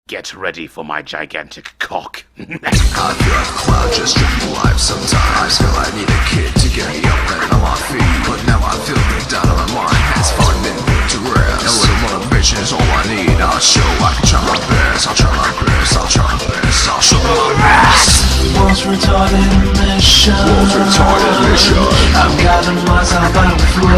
Get ready for my gigantic cock. I feel like a cloud just drift alive sometimes. Feel I need a kid to get me up and on my feet. But now I feel deep down in my mind has finally been put to rest. A little motivation is all I need. I'll show I can try my best. I'll try my best. I'll try my best. I'll show my best. Most retarded mission. Most retarded mission. I've gotten myself out of flow.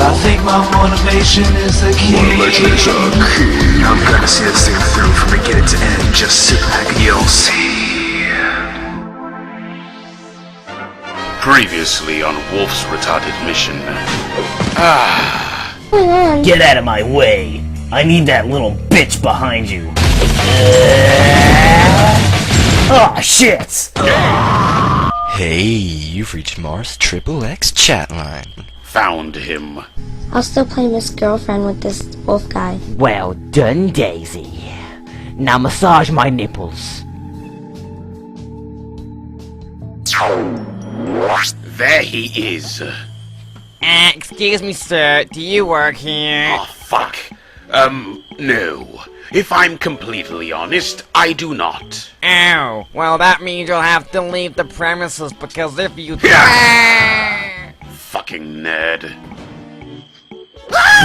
I think my motivation is the key. Motivation is the key. I'm gonna see this thing through from beginning to end. Just sit back and you'll see. Previously on Wolf's retarded mission. Get out of my way! I need that little bitch behind you. Oh shit! Hey, you've reached Mars XXX chat line. Found him. I'll still play Miss Girlfriend with this wolf guy. Well done, Daisy. Now massage my nipples. There he is. Excuse me, sir. Do you work here? Oh, fuck. No. If I'm completely honest, I do not. Oh, well, that means you'll have to leave the premises because if you Fucking nerd.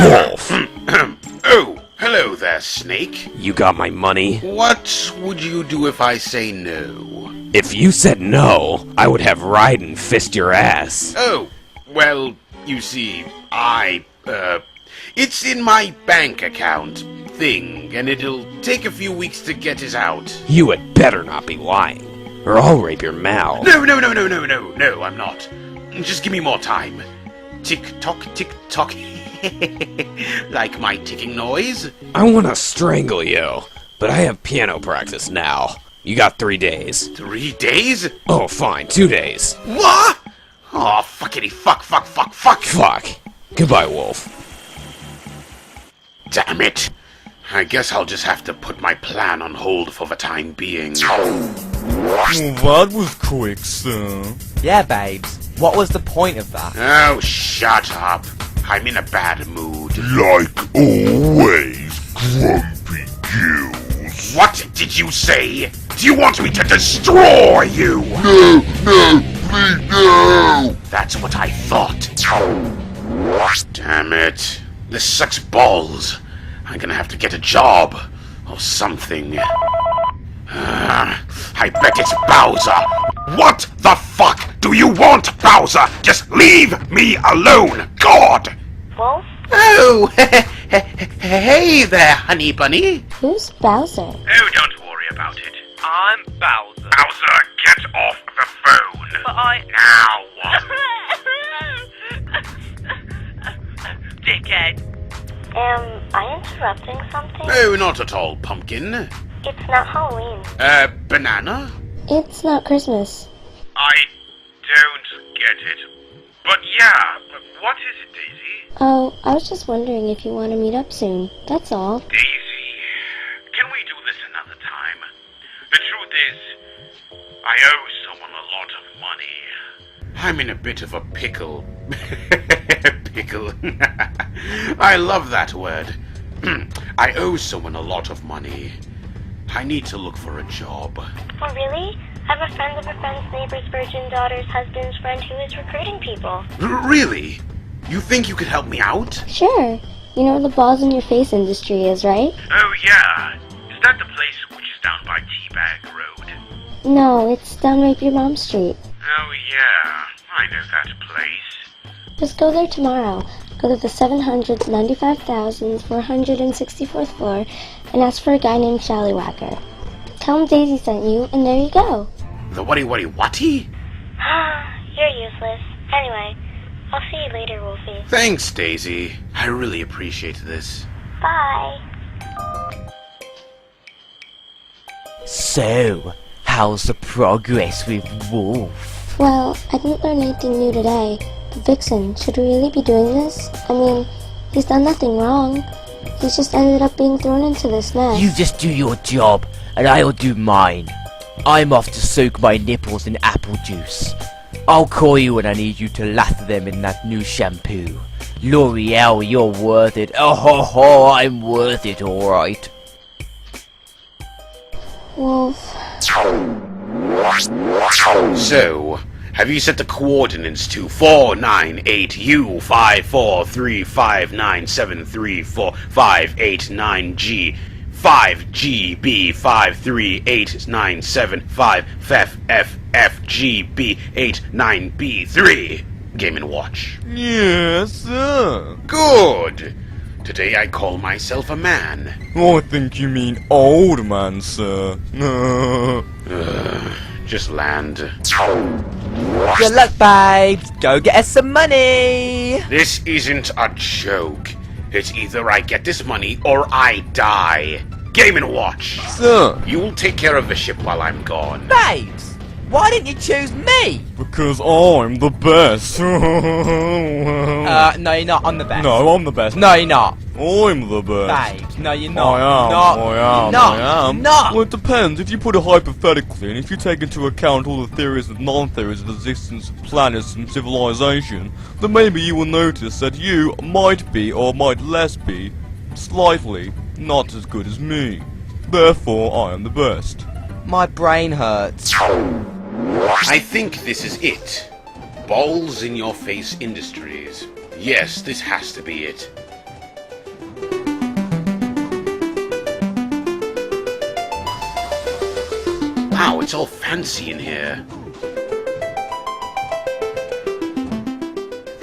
Wolf! Oh, hello there, Snake. You got my money? What would you do if I say no? If you said no, I would have Raiden fist your ass. Oh, well, you see, it's in my bank account thing, and it'll take a few weeks to get it out. You had better not be lying, or I'll rape your mouth. No, I'm not. Just give me more time. Tick-tock, tick-tock. Like my ticking noise? I want to strangle you, but I have piano practice now. You got 3 days. 3 days? Oh, fine, 2 days. What? Oh, fuckity fuck. Fuck. Goodbye, Wolf. Damn it. I guess I'll just have to put my plan on hold for the time being. That was quick, sir. Yeah, babes. What was the point of that? Oh, shut up. I'm in a bad mood. Like always, grumpy gills. What did you say? Do you want me to destroy you? No, please no. That's what I thought. Damn it. This sucks balls. I'm gonna have to get a job. Or something. I bet it's Bowser. What the fuck do you want, Bowser? Just leave me alone, God! Wolf? Oh, hey there, honey bunny. Who's Bowser? Oh, don't worry about it. I'm Bowser. Bowser, get off the phone. But I... Now. Dickhead. Am I interrupting something? Oh, not at all, pumpkin. It's not Halloween. Banana? It's not Christmas. I don't get it. But yeah, what is it, Daisy? Oh, I was just wondering if you want to meet up soon. That's all. Daisy, can we do this another time? The truth is, I owe someone a lot of money. I'm in a bit of a pickle. Pickle. I love that word. I owe someone a lot of money. I need to look for a job. Oh, really? I have a friend of a friend's neighbor's virgin daughter's husband's friend who is recruiting people. Really? You think you could help me out? Sure. You know where the balls in your face industry is, right? Oh, yeah. Is that the place which is down by Teabag Road? No, it's down right your mom's street. Oh, yeah. I know that place. Just go there tomorrow. Go to the 795,464th floor and ask for a guy named Shallywhacker. Tell him Daisy sent you, and there you go. The whatty? You're useless. Anyway, I'll see you later, Wolfie. Thanks, Daisy. I really appreciate this. Bye. So, how's the progress with Wolf? Well, I didn't learn anything new today. But Vixen, should we really be doing this? I mean, he's done nothing wrong. He's just ended up being thrown into this mess. You just do your job, and I'll do mine. I'm off to soak my nipples in apple juice. I'll call you when I need you to lather them in that new shampoo. L'Oreal, you're worth it. Oh ho ho, I'm worth it, alright. Wolf. So, have you set the coordinates to 498U54359734589G 5GB5389755FFFGB89B3? Game & Watch. Yes, sir. Good! Today I call myself a man. I think you mean old man, sir. Just land. Good luck, babes. Go get us some money. This isn't a joke. It's either I get this money or I die. Game & Watch. Sir. You will take care of the ship while I'm gone. Babes, why didn't you choose me? Because I'm the best. No, you're not. I'm the best. No, I'm the best. No, you're not. I'm the best. Babes, no, you're not. I am. Not. I am. Not. I am. Not. Well, it depends. If you put it hypothetically, and if you take into account all the theories and non-theories of the existence of planets and civilization, then maybe you will notice that you might be, or might less be, slightly not as good as me. Therefore, I am the best. My brain hurts. I think this is it. Balls in your face industries. Yes, this has to be it. Wow, it's all fancy in here.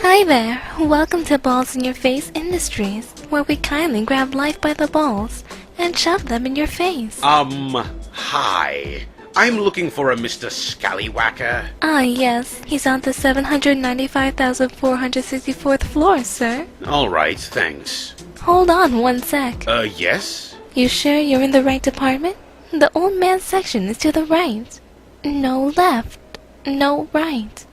Hi there, welcome to Balls in Your Face Industries, where we kindly grab life by the balls and shove them in your face. Hi. I'm looking for a Mr. Scallywacker. Ah, yes, he's on the 795,464th floor, sir. Alright, thanks. Hold on one sec. Yes? You sure you're in the right department? The old man section is to the right. No left. No right.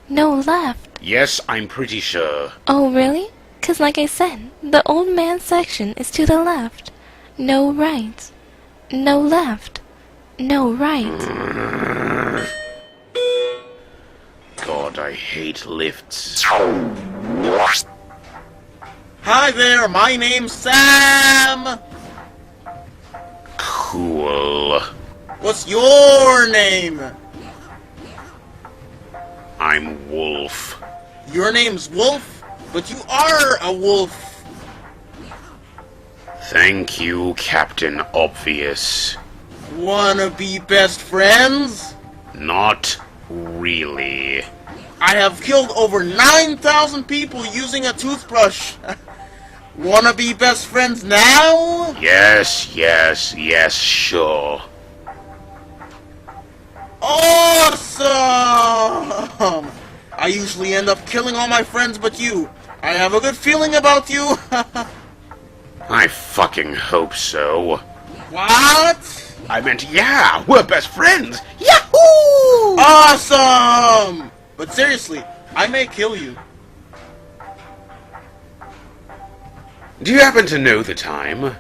No left. Yes, I'm pretty sure. Oh, really? 'Cause like I said, the old man section is to the left. No right. No left. No right. God, I hate lifts. Hi there, my name's Sam! Cool. What's your name? I'm Wolf. Your name's Wolf? But you are a wolf! Thank you, Captain Obvious. Wanna be best friends? Not really. I have killed over 9,000 people using a toothbrush. Wanna be best friends now? Yes, sure. Awesome! I usually end up killing all my friends but you. I have a good feeling about you. I fucking hope so. What? I meant, yeah, we're best friends. Yahoo! Awesome! But seriously, I may kill you. Do you happen to know the time?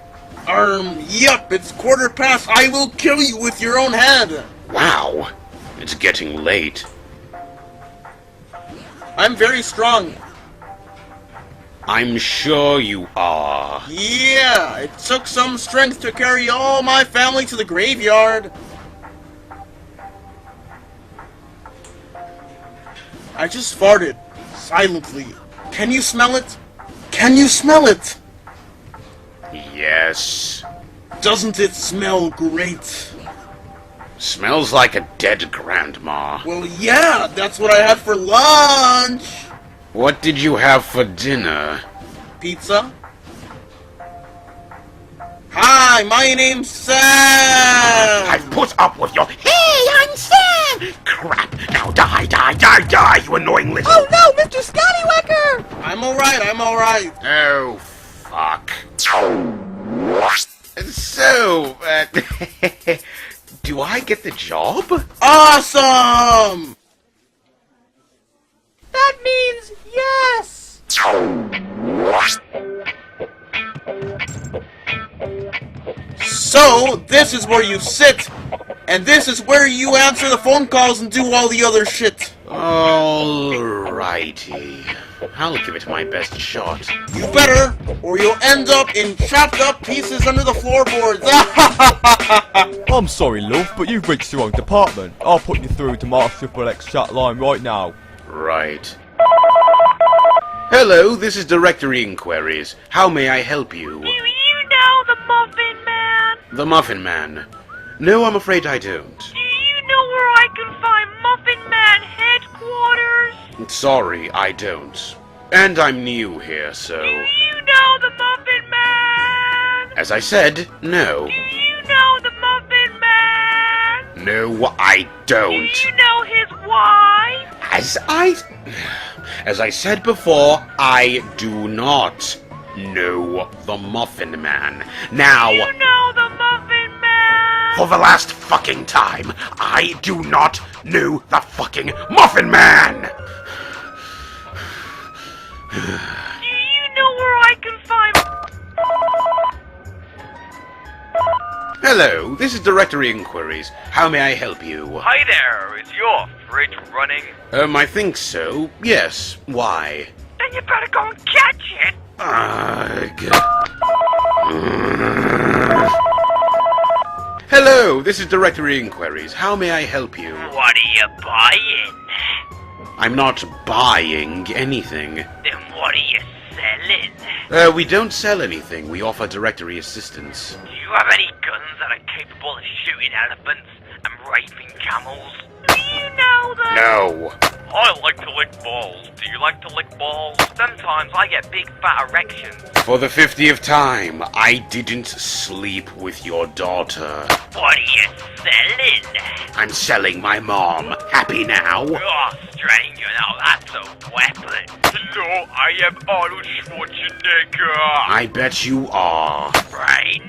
Yup, it's 1:15. I will kill you with your own head. Wow, it's getting late. I'm very strong. I'm sure you are. Yeah, it took some strength to carry all my family to the graveyard. I just farted. Silently. Can you smell it? Can you smell it? Yes. Doesn't it smell great? Smells like a dead grandma. Well, yeah, that's what I had for lunch. What did you have for dinner? Pizza? Hi, my name's Sam! I've put up with your... Hey, I'm Sam! Crap! Now die, you annoying little... Oh no, Mr. Scallywacker! I'm alright. Oh, fuck. So, do I get the job? Awesome! That means yes! So, this is where you sit, and this is where you answer the phone calls and do all the other shit. Alrighty. I'll give it my best shot. You better, or you'll end up in chopped up pieces under the floorboards. I'm sorry, love, but you've reached the wrong department. I'll put you through to Mars Triple X chat line right now. Right. Hello, this is Directory Inquiries. How may I help you? Do you know the Muffin Man? The Muffin Man. No, I'm afraid I don't. Do you know where I can find Muffin Man headquarters? Sorry, I don't. And I'm new here, so... Do you know the Muffin Man? As I said, no. Do you know the Muffin Man? No, I don't. Do you know his wife? As I said before, I do not know the Muffin Man. Now... Do you know the Muffin Man? For the last fucking time, I do not know the fucking Muffin Man! Do you know where I can find... Hello, this is Directory Inquiries. How may I help you? Hi there, is your fridge running? I think so. Yes. Why? Then you better go and catch it! Hello, this is Directory Inquiries. How may I help you? What are you buying? I'm not buying anything. Then what are you selling? We don't sell anything. We offer directory assistance. Do you have any guns that are capable of shooting elephants and raping camels? Do you know them? No. I like to lick balls. Do you like to lick balls? Sometimes I get big fat erections. For the 50th time, I didn't sleep with your daughter. What are you selling? I'm selling my mom. Happy now? Oh, stranger, now that's a weapon. Hello, I am Arnold Schwarzenegger. I bet you are. Right.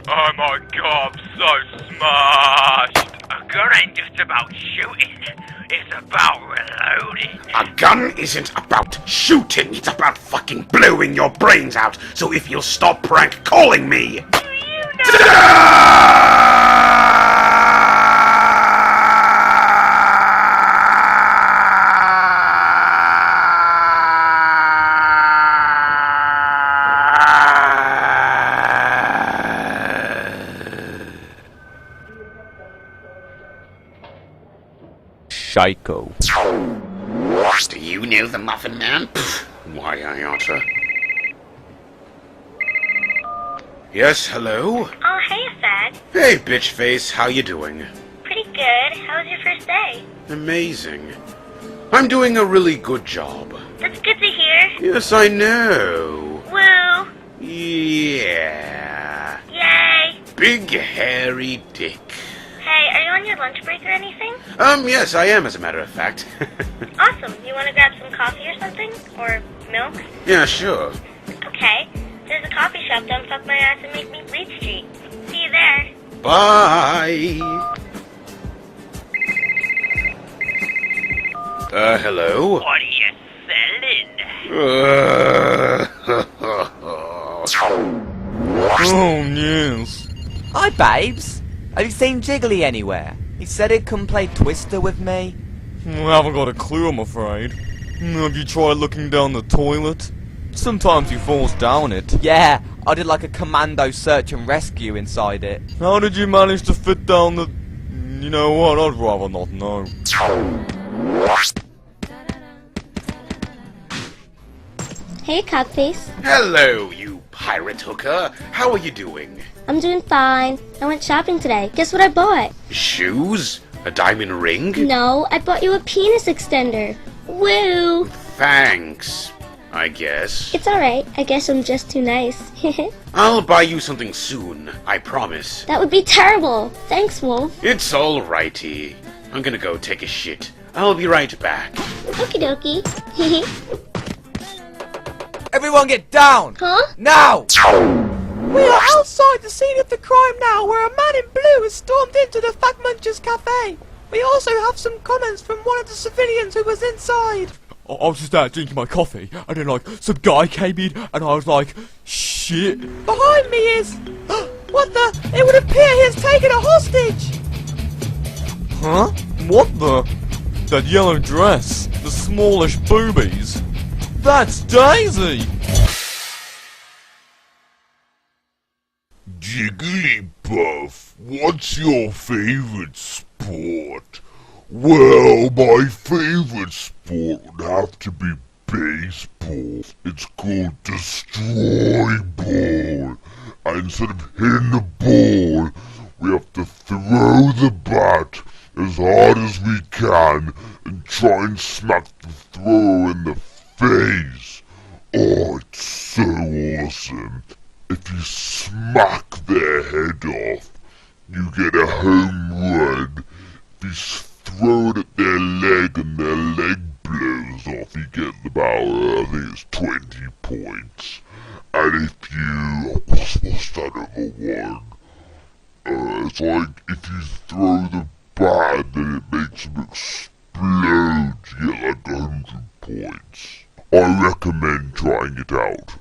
Oh my god, I'm so smashed. A gun ain't just about shooting. It's about reloading. A gun isn't about shooting. It's about fucking blowing your brains out. So if you'll stop prank calling me. Do you know? Psycho. Do you know the Muffin Man? Why, I oughta. Yes, hello? Oh, hey, Fad. Hey, bitch face, how you doing? Pretty good. How was your first day? Amazing. I'm doing a really good job. That's good to hear. Yes, I know. Woo. Yeah. Yay. Big hairy dick. Hey, are you on your lunch break or anything? Yes, I am, as a matter of fact. Awesome. You want to grab some coffee or something? Or milk? Yeah, sure. Okay. There's a coffee shop down Fuck My Ass and Make Me Bleed Street. See you there. Bye. Hello? What are you selling? Oh, yes. Hi, babes. Have you seen Jiggly anywhere? He said he'd come play Twister with me. I haven't got a clue, I'm afraid. Have you tried looking down the toilet? Sometimes he falls down it. Yeah, I did like a commando search and rescue inside it. How did you manage to fit down the... You know what, I'd rather not know. Hey, Cockface. Hello, you pirate hooker. How are you doing? I'm doing fine. I went shopping today. Guess what I bought? Shoes? A diamond ring? No, I bought you a penis extender. Woo! Thanks, I guess. It's alright. I guess I'm just too nice. I'll buy you something soon, I promise. That would be terrible. Thanks, Wolf. It's alrighty. I'm gonna go take a shit. I'll be right back. Okie dokie. Everyone get down! Huh? Now! We are outside the scene of the crime now, where a man in blue has stormed into the Fat Munchers Cafe. We also have some comments from one of the civilians who was inside. I was just out drinking my coffee, and then like, some guy came in, and I was like, shit. Behind me is... What the... It would appear he has taken a hostage! Huh? What the... That yellow dress, the smallish boobies. That's Daisy! Jigglypuff, what's your favorite sport? Well, my favorite sport would have to be baseball. It's called Destroy Ball. And instead of hitting the ball, we have to throw the bat as hard as we can and try and smack the thrower in the face. Oh, it's so awesome. If you smack their head off, you get a home run. If you throw it at their leg and their leg blows off, you get about, I think it's 20 points. And if you, what's that other one? It's like, if you throw the bat, then it makes them explode, you get like 100 points. I recommend trying it out.